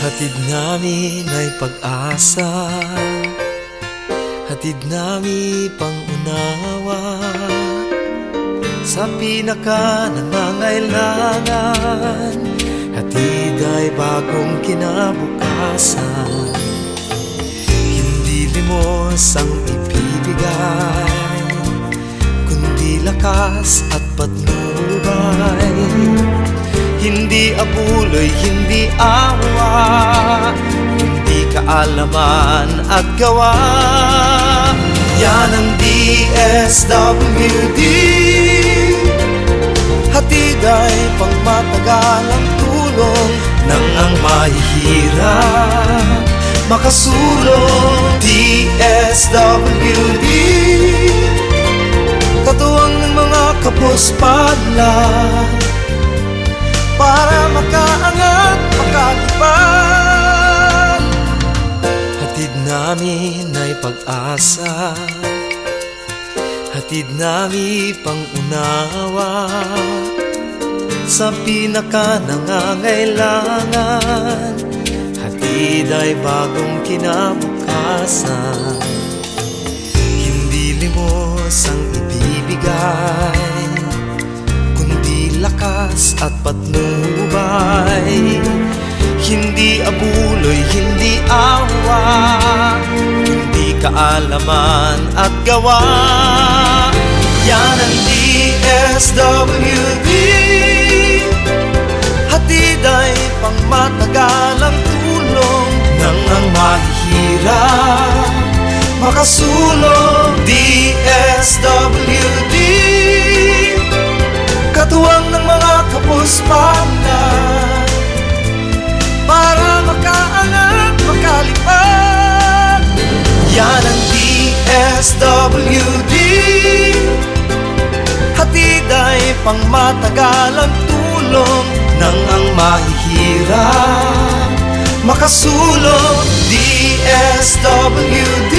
Hatid namin ay pag-asa, hatid namin pang-unawa sa pinaka-nangangailangan. Hatid ay bagong kinabukasan, hindi limos ang ibibigay, kundi lakas at patnubay. Hindi abuloy, hindi awa, hindi kaalaman at gawa. Yan ang DSWD. Hatid ay pangmatagalang tulong nang ang mahihirap makasulong. DSWD, katuwang ng mga kapos-palad para makaangat, makalipad. Hatid namin ay pag-asa, hatid namin pang-unawa sa pinaka-nangangailangan. Hatid ay bagong kinabukasan, hindi limos ang ibibigay, lakas at patnubay. Hindi abuloy, hindi awa, hindi kaalaman at gawa. Yan ang DSWD. Hatid ay pangmatagalang tulong nang ang mahihirap makasulong. DSWD, katuwang ng mga kapos-palad para makaangat, makalipad. Yan ang DSWD. Hatid ay pangmatagalang tulong nang ang mahihirap makasulong. DSWD,